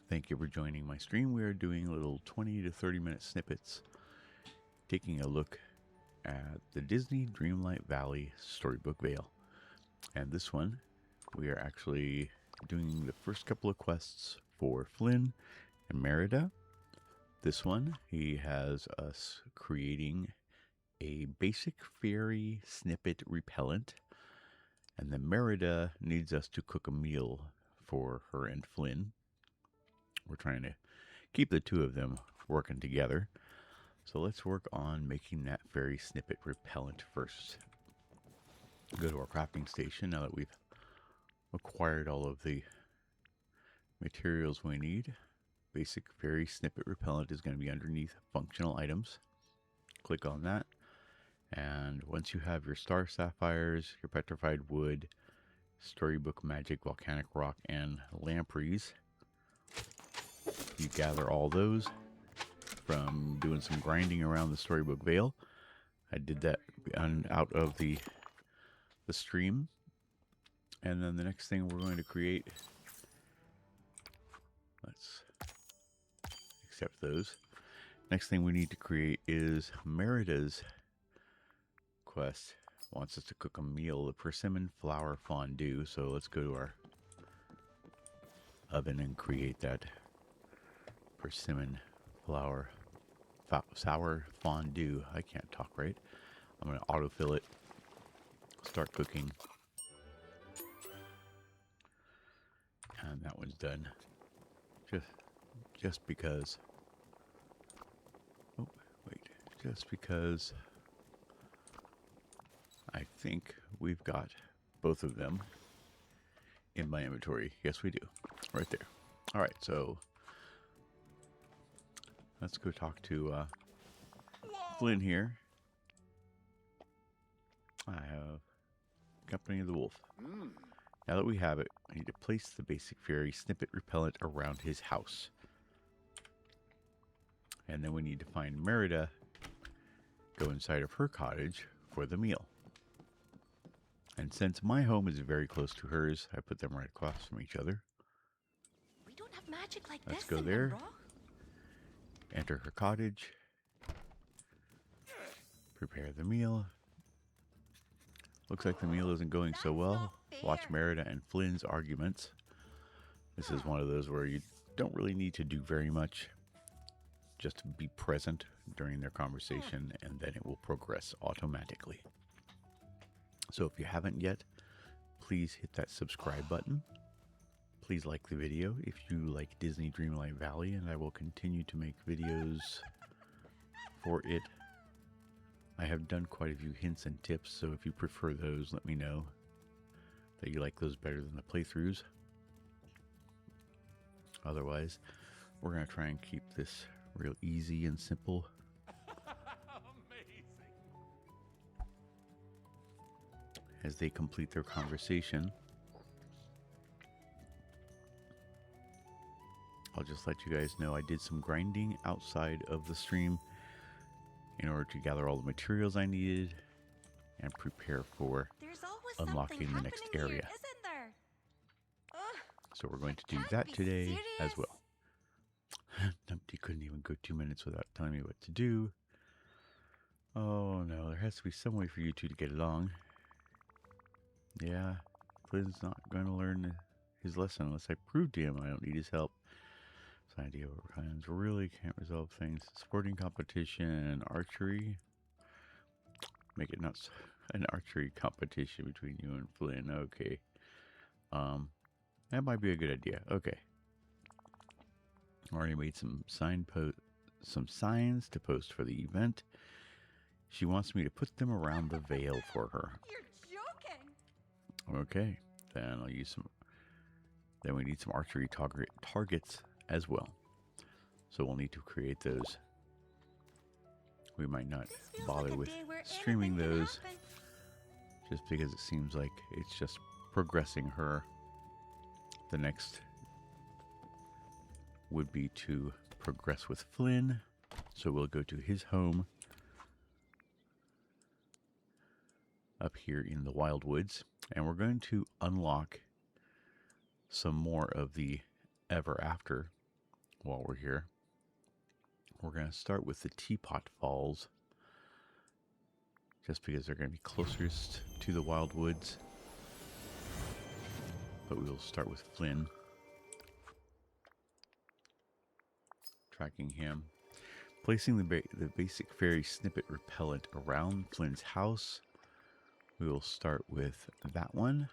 Thank you for joining my stream. We are doing little 20 to 30 minute snippets, taking a look at the Disney Dreamlight Valley Storybook Vale. And this one, we are actually doing the first couple of quests for Flynn and Merida. This one, he has us creating a basic fairy snippet repellent. And then Merida needs us to cook a meal for her and Flynn. We're trying to keep the two of them working together. So let's work on making that fairy snippet repellent first. Go to our crafting station now that we've acquired all of the materials we need. Basic fairy snippet repellent is going to be underneath functional items. Click on that. And once you have your star sapphires, your petrified wood, storybook magic, volcanic rock, and lampreys, you gather all those from doing some grinding around the Storybook Vale. I did that out of the stream. And then the next thing we're going to create, let's accept those. Next thing we need to create is Merida's quest. Wants us to cook a meal, the persimmon flour fondue. So let's go to our oven and create that persimmon flour sour fondue. I can't talk right. I'm going to autofill it, start cooking, and that one's done. Just because. Oh wait, just because I think we've got both of them in my inventory. Yes, we do, right there. All right, so let's go talk to Flynn here. I have Company of the Wolf. Now that we have it, I need to place the basic fairy snippet repellent around his house. And then we need to find Merida, go inside of her cottage for the meal. And since my home is very close to hers, I put them right across from each other. We don't have magic like Let's this go in there. Monroe. Enter her cottage. Prepare the meal. Looks like the meal isn't going so well. Watch Merida and Flynn's arguments. This is one of those where you don't really need to do very much. Just be present during their conversation and then it will progress automatically. So if you haven't yet, please hit that subscribe button. Please like the video if you like Disney Dreamlight Valley, and I will continue to make videos for it. I have done quite a few hints and tips, so if you prefer those, let me know that you like those better than the playthroughs. Otherwise, we're going to try and keep this real easy and simple. Amazing. As they complete their conversation, I'll just let you guys know I did some grinding outside of the stream in order to gather all the materials I needed and prepare for There's always unlocking the next something area. here, isn't there? Ugh, So we're going to do can't that be today as serious. well. Numpty couldn't even go 2 minutes without telling me what to do. Oh no, there has to be some way for you two to get along. Yeah, Flynn's not going to learn his lesson unless I prove to him I don't need his help. This idea over plans really can't resolve things. Sporting competition, archery. Make it not an archery competition between you and Flynn. Okay. That might be a good idea. Okay. Already made some signs to post for the event. She wants me to put them around the Vale for her. You're joking. Okay. Then I'll use some. Then we need some archery targets as well. So we'll need to create those. We might not This feels bother like a with day where streaming anything can those happen. just because it seems like it's just progressing her. The next would be to progress with Flynn. So we'll go to his home up here in the Wildwoods, and we're going to unlock some more of the Everafter while we're here. We're going to start with the Teapot Falls, just because they're going to be closest to the Wild Woods. But we will start with Flynn. Tracking him. Placing the basic fairy snippet repellent around Flynn's house. We will start with that one.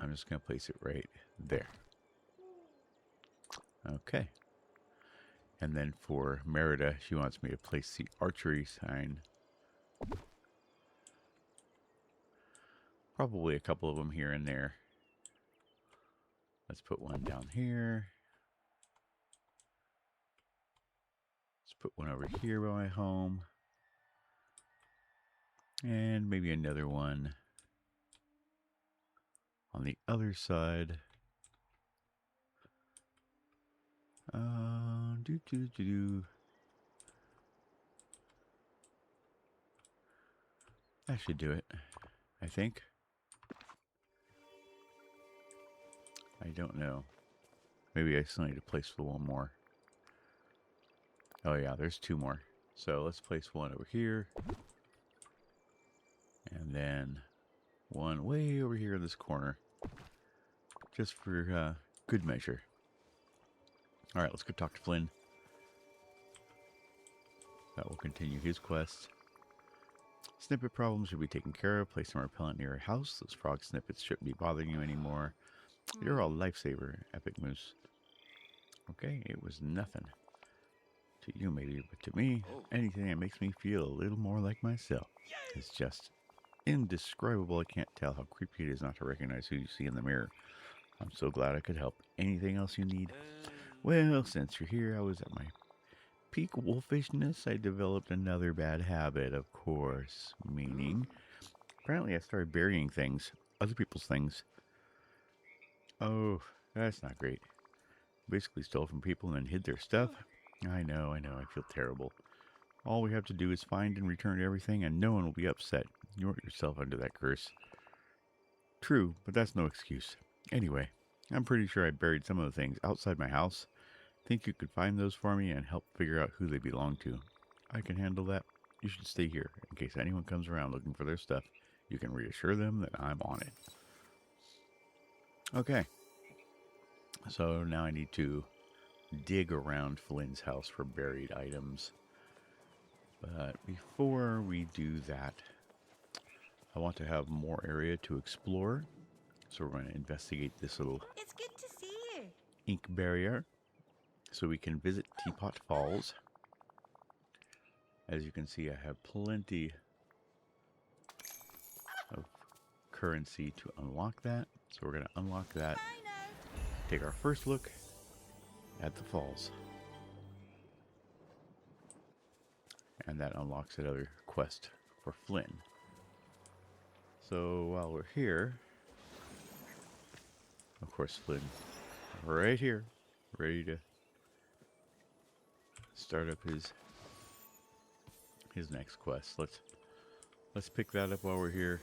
I'm just going to place it right there. Okay. And then for Merida, she wants me to place the archery sign. Probably a couple of them here and there. Let's put one down here. Let's put one over here by my home. And maybe another one on the other side. That should do it, I think. I don't know. Maybe I still need to place the one more. Oh yeah, there's two more. So let's place one over here. And then one way over here in this corner. Just for good measure. Alright, let's go talk to Flynn. That will continue his quest. Snippet problems should be taken care of. Place some repellent near your house. Those frog snippets shouldn't be bothering you anymore. You're a lifesaver, Epic Moose. Okay, it was nothing. To you maybe, but to me, anything that makes me feel a little more like myself is just indescribable. I can't tell how creepy it is not to recognize who you see in the mirror. I'm so glad I could help. Anything else you need? Well, since you're here, I was at my peak wolfishness. I developed another bad habit, of course. Meaning, apparently I started burying things. Other people's things. Oh, that's not great. Basically stole from people and then hid their stuff. I know, I feel terrible. All we have to do is find and return everything and no one will be upset. You worked yourself under that curse. True, but that's no excuse. Anyway, I'm pretty sure I buried some of the things outside my house. Think you could find those for me and help figure out who they belong to? I can handle that. You should stay here in case anyone comes around looking for their stuff. You can reassure them that I'm on it. Okay. So now I need to dig around Flynn's house for buried items. But before we do that, I want to have more area to explore. So we're going to investigate this little It's good to see you. ink barrier. So we can visit Teapot Falls. As you can see, I have plenty of currency to unlock that. So we're going to unlock that. Bye now. Take our first look at the falls. And that unlocks another quest for Flynn. So while we're here, of course, Flynn, right here, ready to start up his next quest. Let's pick that up while we're here.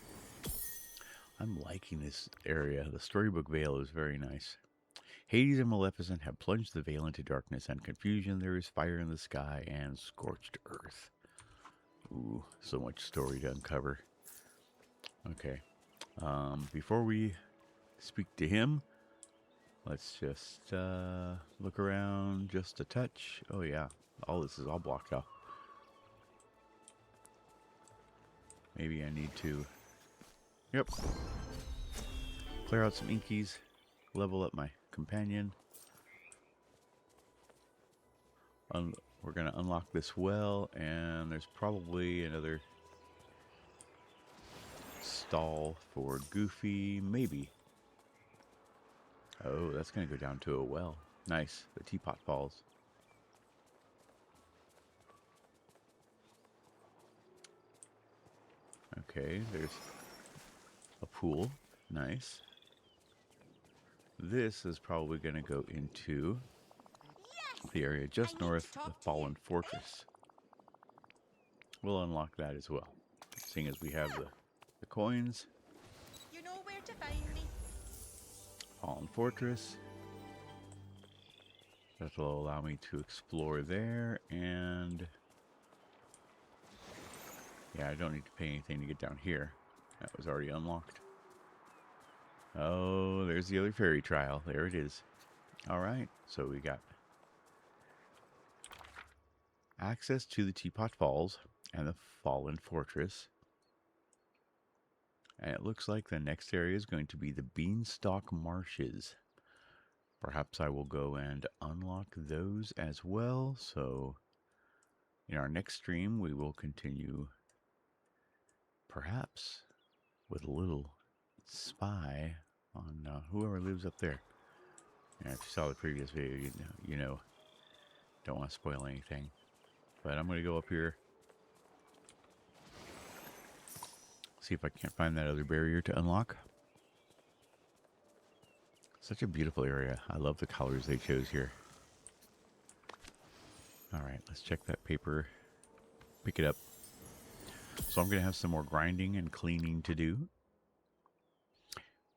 I'm liking this area. The Storybook Vale is very nice. Hades and Maleficent have plunged the Vale into darkness and confusion. There is fire in the sky and scorched earth. Ooh, so much story to uncover. Okay. Before we speak to him, let's just look around just a touch. Oh yeah, all this is all blocked off. Maybe I need to, yep, clear out some inkies, level up my companion. We're going to unlock this well, and there's probably another stall for Goofy, maybe. Oh, that's going to go down to a well. Nice, the Teapot Falls. Okay, there's a pool. Nice. This is probably going to go into the area just north of the Fallen Fortress. We'll unlock that as well, seeing as we have the coins. You know where to find me. Fallen Fortress. That'll allow me to explore there, and yeah, I don't need to pay anything to get down here. That was already unlocked. Oh, there's the other fairy trial. There it is. All right, so we got access to the Teapot Falls and the Fallen Fortress. And it looks like the next area is going to be the Beanstalk Marshes. Perhaps I will go and unlock those as well. So in our next stream, we will continue perhaps with a little spy on whoever lives up there. And if you saw the previous video, you know, don't want to spoil anything. But I'm going to go up here, see if I can't find that other barrier to unlock. Such a beautiful area. I love the colors they chose here. All right, let's check that paper. Pick it up. So I'm going to have some more grinding and cleaning to do.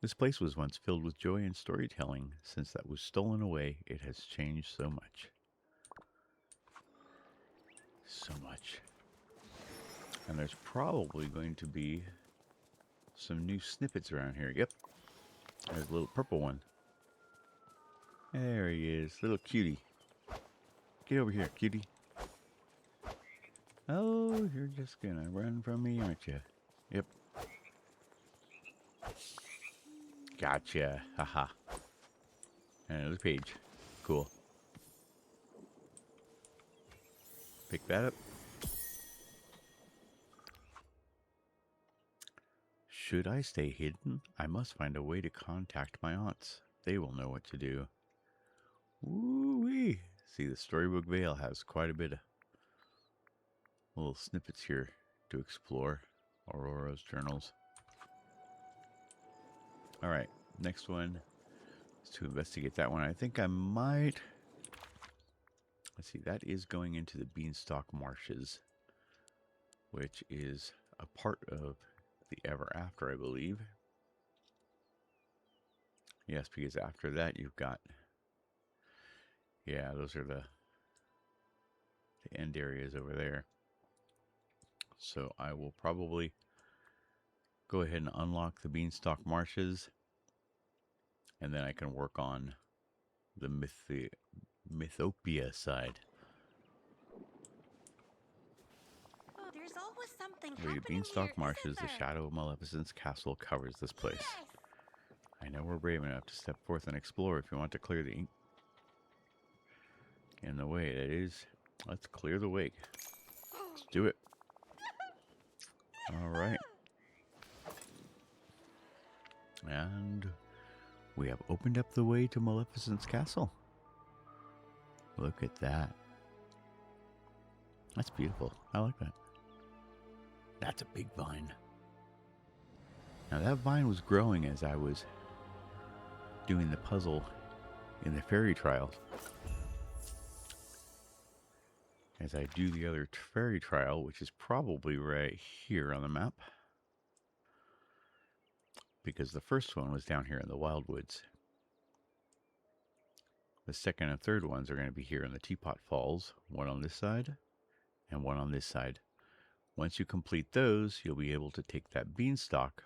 This place was once filled with joy and storytelling. Since that was stolen away, it has changed so much. So much. And there's probably going to be some new snippets around here. Yep. There's a little purple one. There he is. Little cutie. Get over here, cutie. Oh, you're just going to run from me, aren't you? Yep. Gotcha. Haha. And another page. Cool. Pick that up. Should I stay hidden? I must find a way to contact my aunts. They will know what to do. Woo-wee. See, the Storybook Vale has quite a bit of little snippets here to explore. Aurora's journals. All right, next one is to investigate that one. I think I might... Let's see, that is going into the Beanstalk Marshes, which is a part of the Everafter, I believe. Yes, because after that you've got... Yeah, those are the end areas over there. So I will probably go ahead and unlock the Beanstalk Marshes, and then I can work on the Mythopia side. Oh, there's always something The happening Beanstalk here, Marshes, isn't the there? shadow of Maleficent's castle covers this place. Yes. I know we're brave enough to step forth and explore. If you want to clear the ink in the way, that is, let's clear the way. Let's do it. All right. And we have opened up the way to Maleficent's castle. Look at that. That's beautiful. I like that. That's a big vine. Now that vine was growing as I was doing the puzzle in the fairy trial. As I do the other fairy trial, which is probably right here on the map. Because the first one was down here in the Wildwoods. The second and third ones are going to be here in the Teapot Falls. One on this side and one on this side. Once you complete those, you'll be able to take that beanstalk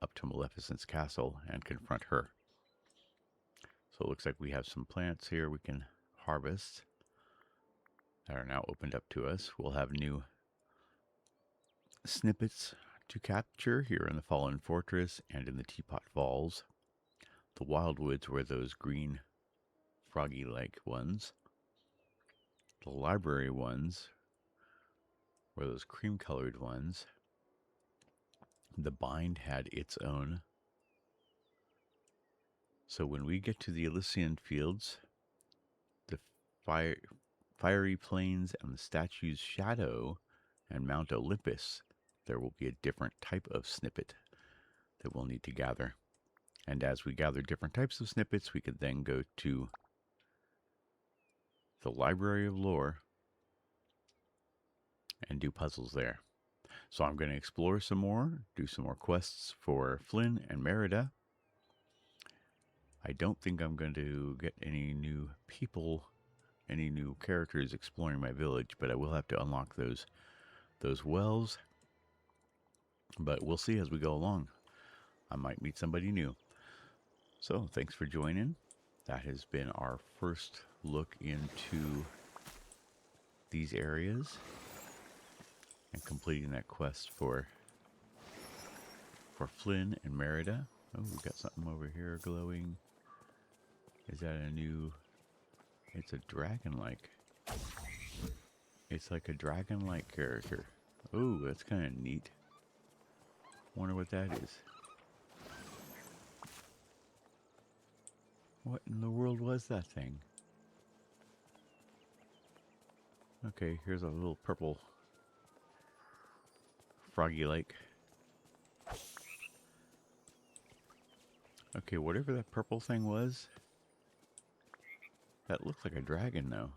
up to Maleficent's castle and confront her. So it looks like we have some plants here we can harvest that are now opened up to us. We'll have new snippets to capture here in the Fallen Fortress and in the Teapot Falls. The Wildwoods were those green froggy-like ones. The library ones were those cream-colored ones. The bind had its own. So when we get to the Elysian Fields, the fiery plains and the statue's shadow and Mount Olympus, there will be a different type of snippet that we'll need to gather. And as we gather different types of snippets, we could then go to the Library of Lore and do puzzles there. So I'm going to explore some more, do some more quests for Flynn and Merida. I don't think I'm going to get any new people any new characters exploring my village, but I will have to unlock those wells. But we'll see as we go along. I might meet somebody new. So thanks for joining. That has been our first look into these areas and completing that quest for Flynn and Merida. Oh, we've got something over here glowing. Is that a new... It's a dragon-like. It's like a dragon-like character. Oh, that's kind of neat. Wonder what that is. What in the world was that thing? Okay, here's a little purple froggy lake. Okay, whatever that purple thing was, that looks like a dragon though.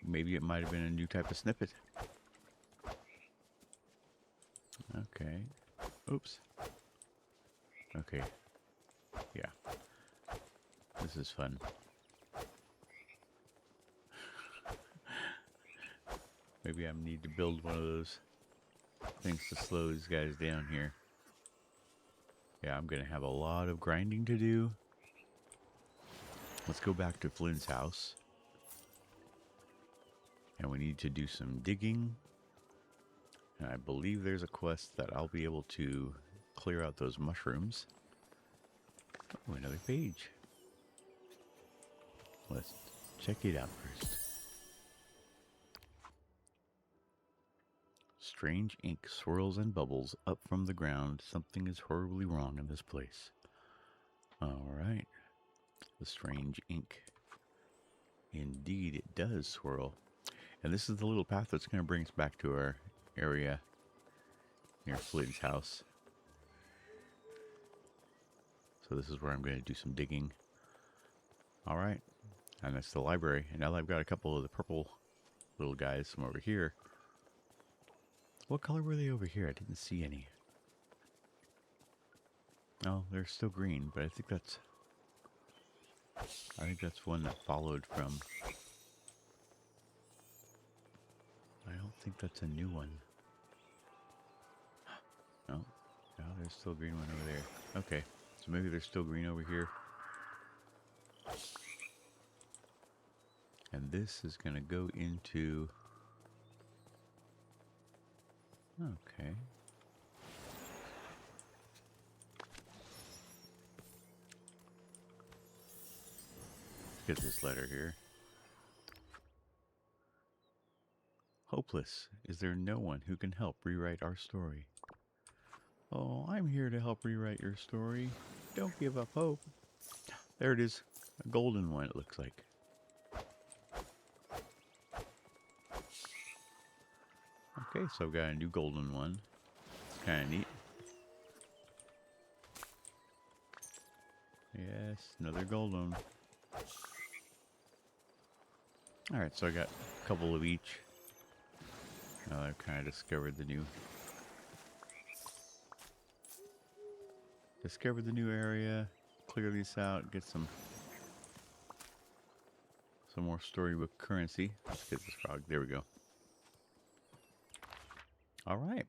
Maybe it might have been a new type of snippet. Okay. Oops. Okay. Yeah. This is fun. Maybe I need to build one of those things to slow these guys down here. Yeah, I'm going to have a lot of grinding to do. Let's go back to Flynn's house. And we need to do some digging. And I believe there's a quest that I'll be able to clear out those mushrooms. Oh, another page. Let's check it out first. Strange ink swirls and bubbles up from the ground. Something is horribly wrong in this place. Alright. The strange ink. Indeed, it does swirl. And this is the little path that's going to bring us back to our area near Flynn's house. So this is where I'm going to do some digging. Alright. And that's the library. And now that I've got a couple of the purple little guys from over here. What color were they over here? I didn't see any. Oh, they're still green, but I think that's one that followed from... I don't think that's a new one. No, there's still a green one over there. Okay, so maybe there's still green over here. And this is going to go into... Okay. Let's get this letter here. Hopeless. Is there no one who can help rewrite our story? Oh, I'm here to help rewrite your story. Don't give up hope. There it is. A golden one, it looks like. Okay, so I've got a new golden one. It's kind of neat. Yes, another golden. Alright, so I got a couple of each. Now I've kind of discovered the new area. Clear these out, get some more storybook currency. Let's get this frog. There we go. All right.